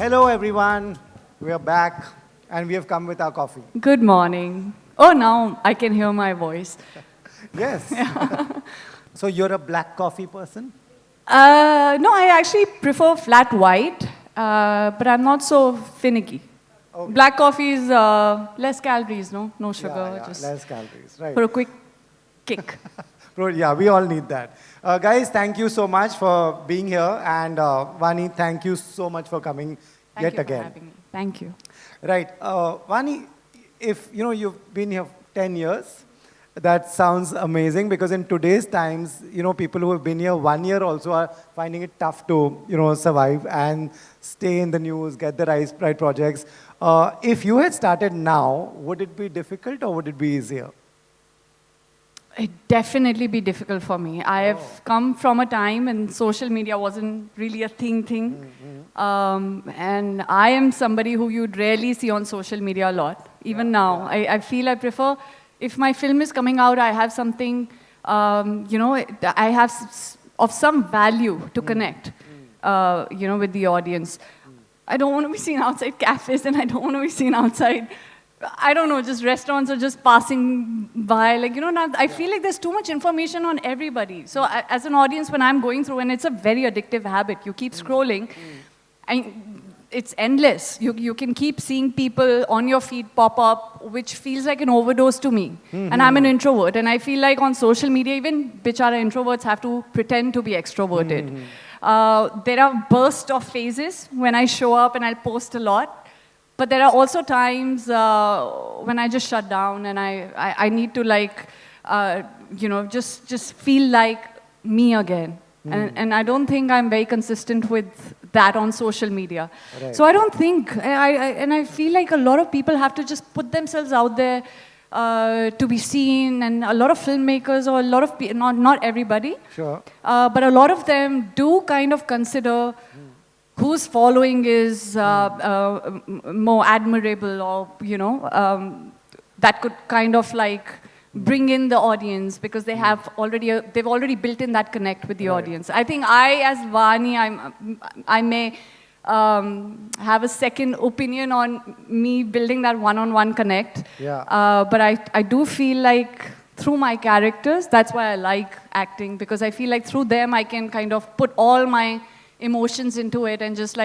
Hello, everyone. We are back, and we have come with our coffee. Good morning. Oh, now I can hear my voice. Yes. So you're a black coffee person? No, I actually prefer flat white, but I'm not so finicky. Okay. Black coffee is less calories, no? No sugar, Yeah, just less calories, right? for a quick kick. Yeah, we all need that. Guys, thank you so much for being here, and Vaani, thank you so much for coming Thank yet you again. for having me. Thank you. Right, Vaani, if you've been here 10 years, that sounds amazing because in today's times, people who have been here 1 year also are finding it tough to, survive and stay in the news, get the right projects. If you had started now, would it be difficult or would it be easier? It'd definitely be difficult for me. I have come from a time when social media wasn't really a thing. And I am somebody who you'd rarely see on social media a lot. Even now, I feel I prefer, if my film is coming out, I have something, I have of some value to connect, with the audience. I don't want to be seen outside cafes and I don't want to be seen outside, I don't know, just restaurants or just passing by. Now I feel like there's too much information on everybody. So as an audience, when I'm going through, and it's a very addictive habit, you keep scrolling, and it's endless. You can keep seeing people on your feed pop up, which feels like an overdose to me. And I'm an introvert, and I feel like on social media, even bichara introverts have to pretend to be extroverted. There are bursts of phases when I show up and I'll post a lot. But there are also times when I just shut down and I need to just feel like me again. And I don't think I'm very consistent with that on social media. Right. So I don't think, and I feel like a lot of people have to just put themselves out there to be seen, and a lot of filmmakers or a lot of people, not everybody, Sure. but a lot of them do kind of consider whose following is more admirable, or that could kind of bring in the audience because they have they've already built in that connect with the audience. I think as Vaani, I may have a second opinion on me building that one-on-one connect. Yeah. But I do feel like through my characters, that's why I like acting, because I feel like through them I can kind of put all my emotions into it and just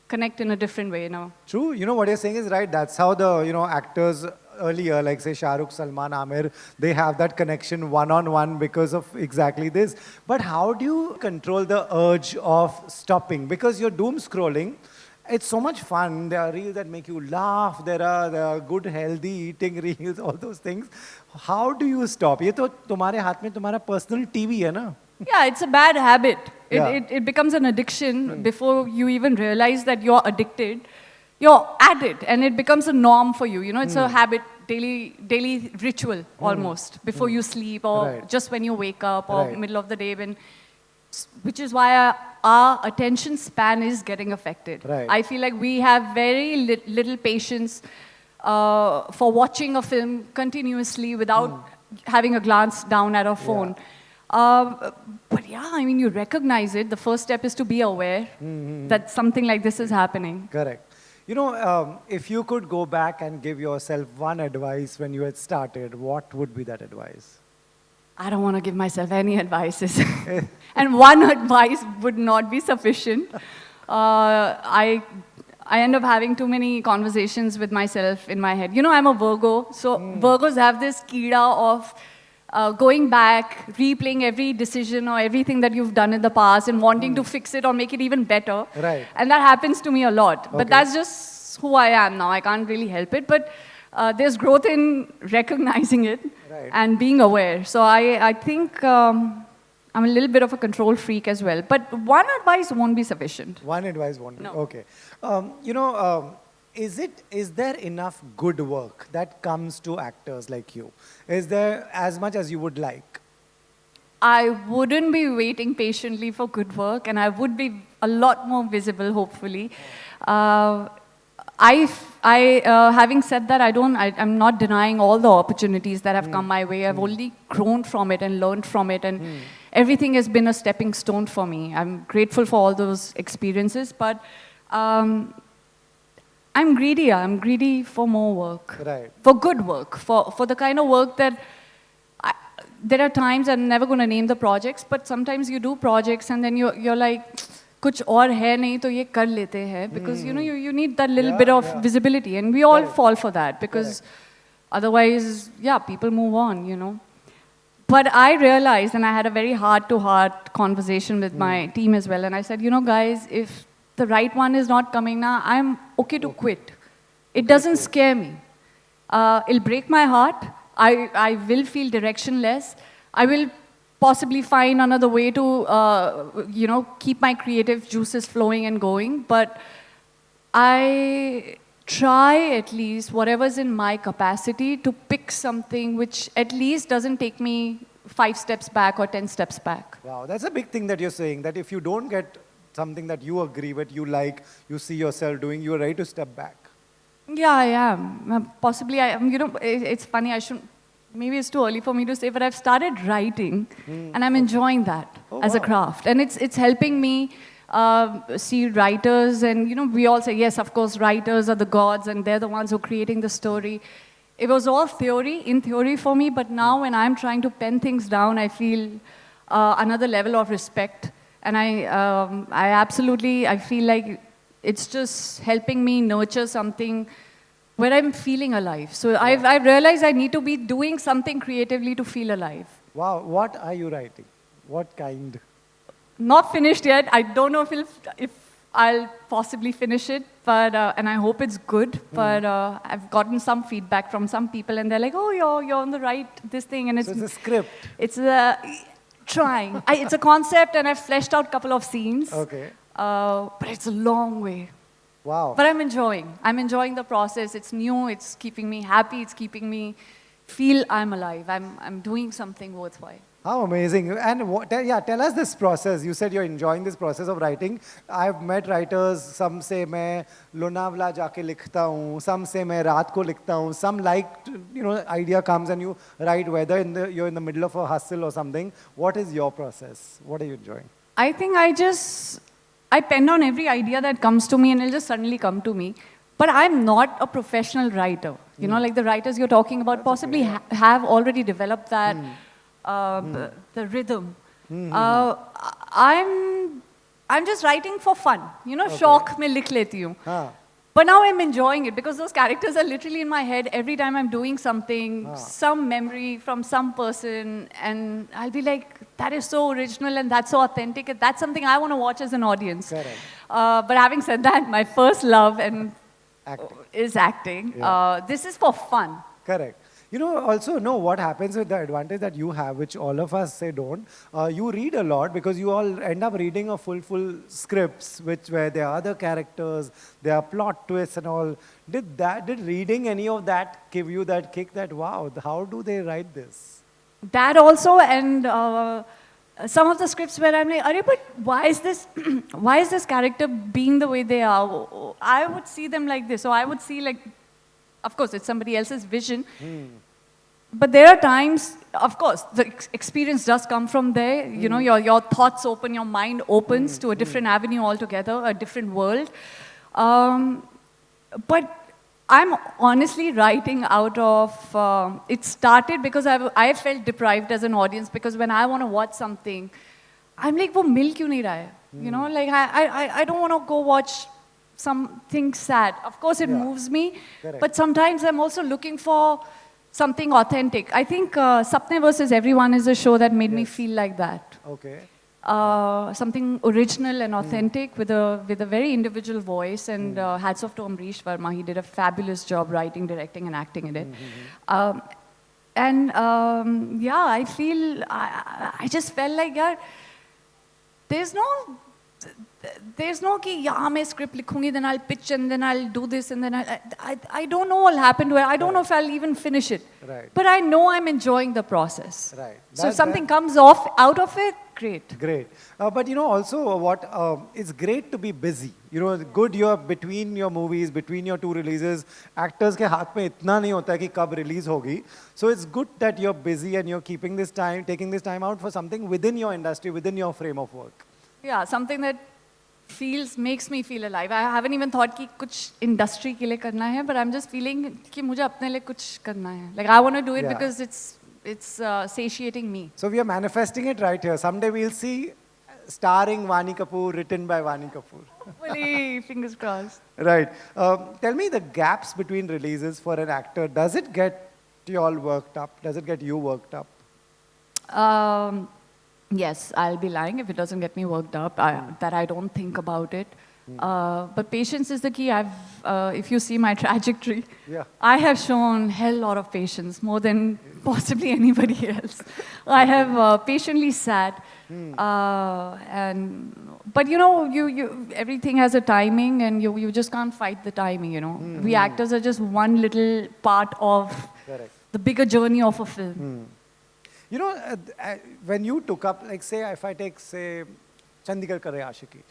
connect in a different way now. True. What you're saying is right. That's how the, actors earlier, like say Shah Rukh, Salman, Amir, they have that connection one-on-one because of exactly this. But how do you control the urge of stopping? Because you're doom scrolling. It's so much fun. There are reels that make you laugh. There are good, healthy eating reels, all those things. How do you stop? ये तो तुम्हारे हाथ में तुम्हारा personal TV है ना? Yeah, it's a bad habit. Yeah. It becomes an addiction before you even realize that you're addicted. You're at it, and it becomes a norm for you. It's a habit, daily ritual almost before you sleep, or just when you wake up, or middle of the day, which is why our attention span is getting affected. Right. I feel like we have very little patience for watching a film continuously without having a glance down at our phone. But yeah, I mean, you recognize it. The first step is to be aware that something like this is happening. Correct. If you could go back and give yourself one advice when you had started, what would be that advice? I don't want to give myself any advices. And one advice would not be sufficient. I end up having too many conversations with myself in my head. I'm a Virgo, so Virgos have this kida of going back, replaying every decision or everything that you've done in the past and wanting to fix it or make it even better. Right. And that happens to me a lot. Okay. But that's just who I am now. I can't really help it. But there's growth in recognizing it and being aware. So I think I'm a little bit of a control freak as well. But one advice won't be sufficient. One advice won't be. No. Okay. Is there enough good work that comes to actors like you? Is there as much as you would like? I wouldn't be waiting patiently for good work, and I would be a lot more visible, hopefully. Having said that, I'm not denying all the opportunities that have come my way. I've only grown from it and learned from it, and everything has been a stepping stone for me. I'm grateful for all those experiences, but I'm greedy. I'm greedy for more work. Right. For good work. For the kind of work that I, there are times, I'm never going to name the projects, but sometimes you do projects and then you're like, कुछ और है नहीं तो ये कर लेते हैं, because you know you need that little Yeah, bit of yeah. visibility, and we all Correct. fall for that, because otherwise, yeah, people move on, you know. But I realized, and I had a very heart-to-heart conversation with my team as well, and I said, you know, guys, if the right one is not coming now, I'm okay to quit. It doesn't scare me. It'll break my heart. I will feel directionless. I will possibly find another way to, you know, keep my creative juices flowing and going. But I try at least whatever's in my capacity to pick something which at least doesn't take me 5 steps back or 10 steps back. Wow, that's a big thing that you're saying, that if you don't get something that you agree with, you like, you see yourself doing, you're ready to step back. Yeah, I am. Possibly, I am. You know, it's funny. I shouldn't. Maybe it's too early for me to say, but I've started writing, and I'm enjoying that as a wow. craft, and it's helping me see writers, and you know, we all say yes, of course, writers are the gods, and they're the ones who are creating the story. It was all theory, in theory for me, but now when I'm trying to pen things down, I feel another level of respect, and I absolutely, I feel like it's just helping me nurture something where I'm feeling alive. So I've realized I need to be doing something creatively to feel alive. Wow, what are you writing? What kind? Not finished yet. I don't know if I'll possibly finish it, but and I hope it's good. But I've gotten some feedback from some people, and they're like, "Oh, you're on the right this thing," and So it's a script. it's trying. It's a concept, and I've fleshed out a couple of scenes. Okay. But it's a long way. Wow. But I'm enjoying. I'm enjoying the process. It's new. It's keeping me happy. It's keeping me feel I'm alive. I'm doing something worthwhile. How amazing. And tell us this process. You said you're enjoying this process of writing. I've met writers, some say मैं लोनावला जाके लिखता हूँ, some say मैं रात को लिखता हूँ, some like, you know, idea comes and you write whether you're in the middle of a hustle or something. What is your process? What are you enjoying? I think I pen down every idea that comes to me, and it'll just suddenly come to me. But I'm not a professional writer. You know, like the writers you're talking about possibly have already developed that, the rhythm. I'm just writing for fun. You know, शौक में लिख लेती हूँ. But now I'm enjoying it because those characters are literally in my head every time I'm doing something, some memory from some person, and I'll be like, that is so original and that's so authentic, and that's something I want to watch as an audience. Correct. But having said that, my first love is acting. Yeah. This is for fun. Correct. You know, also know what happens with the advantage that you have, which all of us say don't. You read a lot because you all end up reading a full scripts, where there are other characters, there are plot twists and all. Did reading any of that give you that kick that, wow, how do they write this? That also, and some of the scripts where I'm like, Arey, but why is this character being the way they are? I would see them like this, so I would see like, of course, it's somebody else's vision. But there are times, of course, the experience does come from there. You know, your thoughts open, your mind opens to a different avenue altogether, a different world. But I'm honestly writing out of, it started because I felt deprived as an audience, because when I want to watch something, I'm like, wo mil kyun nahi raha hai? You know, like I don't want to go watch something sad. Of course, it moves me, Correct. but sometimes I'm also looking for something authentic. I think Sapne versus Everyone is a show that made me feel like that. Okay. Something original and authentic with a very individual voice, and hats off to Amrish Verma. He did a fabulous job writing, directing, and acting in it. I feel I just felt like, yeah, there's no कि यहाँ मैं script लिखूंगी, then I'll pitch and then I'll do this and then I don't know what will happen to it. I don't know if I'll even finish it. Right. But I know I'm enjoying the process. Right. So if something comes out of it, great. Great. But you know, also it's great to be busy. You know, good you're between your movies, between your 2 releases, actors के हाथ में इतना नहीं होता है कि कब release होगी. So it's good that you're busy and you're taking this time out for something within your industry, within your frame of work. Yeah, something that makes me feel alive. I haven't even thought कि कुछ industry के लिए करना है, but I'm just feeling कि मुझे अपने लिए कुछ करना है. Like I want to do it Yeah. because it's satiating me. So we are manifesting it right here. Someday we'll see starring Vaani Kapoor, written by Vaani Kapoor. Hopefully, fingers crossed. Right. Tell me the gaps between releases for an actor. Does it get you all worked up? Does it get you worked up? Yes, I'll be lying if it doesn't get me worked up, that I don't think about it. But patience is the key. If you see my trajectory, Yeah. I have shown hell lot of patience, more than possibly anybody else. I have patiently sat, but you know, everything has a timing, and you just can't fight the timing. You know, we actors are just one little part of Correct. the bigger journey of a film. You know, when you took up, like say, if I take, say, Chandigarh Kare Aashiki,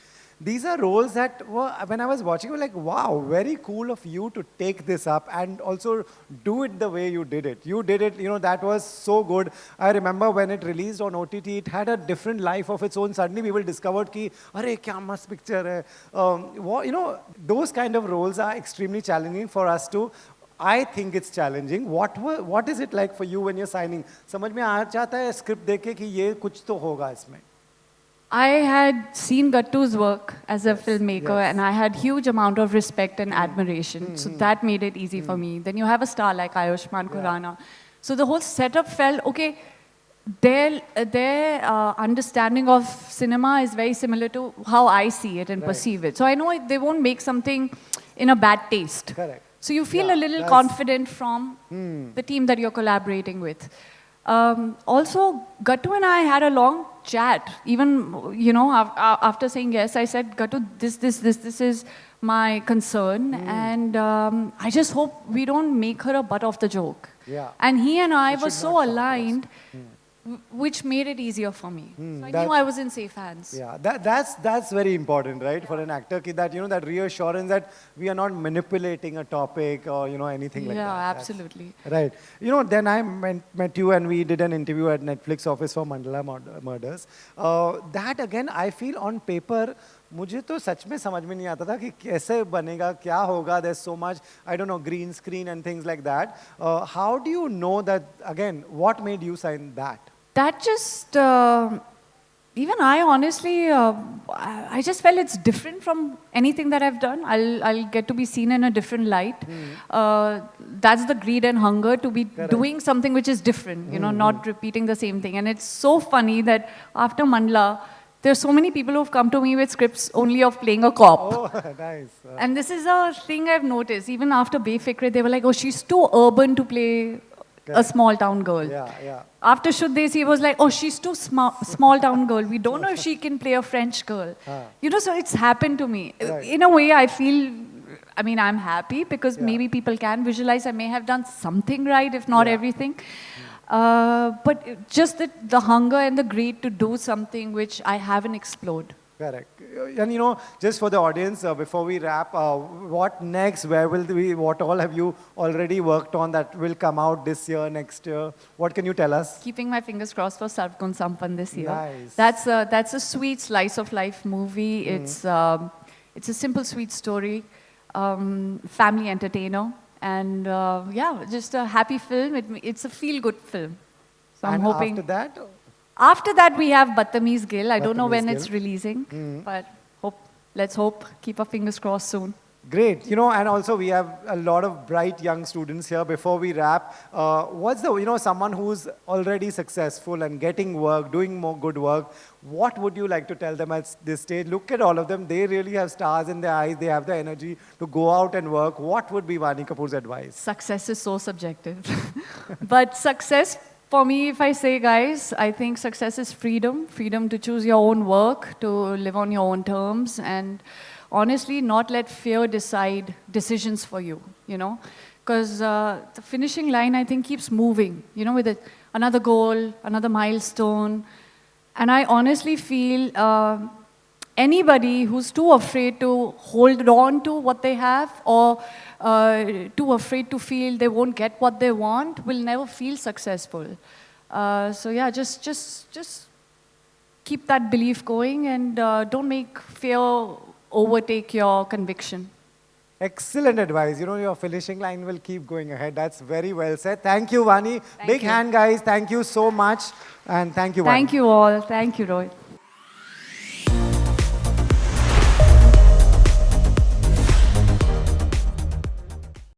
these are roles that were, when I was watching, I was like, wow, very cool of you to take this up and also do it the way you did it. You did it, you know, that was so good. I remember when it released on OTT, it had a different life of its own. Suddenly people discovered ki, arey, kya mast picture hai. You know, those kind of roles are extremely challenging for us to. I think it's challenging. What is it like for you when you're signing? समझ में आ जाता है script देख के कि ये कुछ तो होगा इसमें. I had seen Gattu's work as a filmmaker, and I had huge amount of respect and admiration. So that made it easy for me. Then you have a star like Ayushmann Khurrana. So the whole setup felt, okay, their understanding of cinema is very similar to how I see it and perceive it. So I know they won't make something in a bad taste. Correct. So you feel a little confident from the team that you're collaborating with. Also, Gattu and I had a long chat. Even, you know, after saying yes, I said, Gattu, this is my concern. And I just hope we don't make her a butt of the joke. Yeah. And he and I It were should so not come aligned, which made it easier for me. So I knew I was in safe hands. Yeah, that's very important, right, for an actor, ki that, you know, that reassurance that we are not manipulating a topic or, you know, anything like that. Yeah, That's- absolutely. Right. You know, then I met you and we did an interview at Netflix office for Mandala Murders. That again, I feel on paper, मुझे तो सच में समझ में नहीं आता था कि कैसे बनेगा, क्या होगा. There's so much, I don't know, green screen and things like that. How do you know that, again, what made you sign that? That just, even I honestly, I just felt it's different from anything that I've done. I'll get to be seen in a different light. That's the greed and hunger to be doing something which is different, you know, not repeating the same thing. And it's so funny that after Mandla, there's so many people who've come to me with scripts only of playing a cop. Oh, nice. And this is a thing I've noticed. Even after Befikre, they were like, oh, she's too urban to play a small town girl. Yeah, yeah. After Shuddesi, he was like, oh, she's too small town girl. We don't know if she can play a French girl. You know, so it's happened to me. Right. In a way, I feel, I mean, I'm happy because maybe people can visualize I may have done something right, if not everything. But just the hunger and the greed to do something which I haven't explored. Correct. And you know, just for the audience, before we wrap, what next? Where will we? What all have you already worked on that will come out this year, next year? What can you tell us? Keeping my fingers crossed for Sarvgun Sampan this year. Nice. That's a sweet slice of life movie. It's a simple, sweet story, family entertainer, and yeah, just a happy film. It's a feel-good film. So I'm hoping. After that. After that, we have Battamiz Gil. I don't know when Battamiz it's releasing, but let's hope. Keep our fingers crossed soon. Great. You know, and also we have a lot of bright young students here. Before we wrap, what's the, you know, someone who's already successful and getting work, doing more good work, what would you like to tell them at this stage? Look at all of them. They really have stars in their eyes. They have the energy to go out and work. What would be Vaani Kapoor's advice? Success is so subjective. But success, for me, if I say, guys, I think success is freedom. Freedom to choose your own work, to live on your own terms, and honestly, not let fear decide decisions for you, you know? Because the finishing line, I think, keeps moving, you know, with another goal, another milestone. And I honestly feel anybody who's too afraid to hold on to what they have or too afraid to feel they won't get what they want will never feel successful. So yeah, just keep that belief going and don't make fear overtake your conviction. Excellent advice. You know, your finishing line will keep going ahead. That's very well said. Thank you, Vaani. Thank Big you. hand, guys. Thank you so much. And thank you, Vaani. Thank you all. Thank you, Rohit.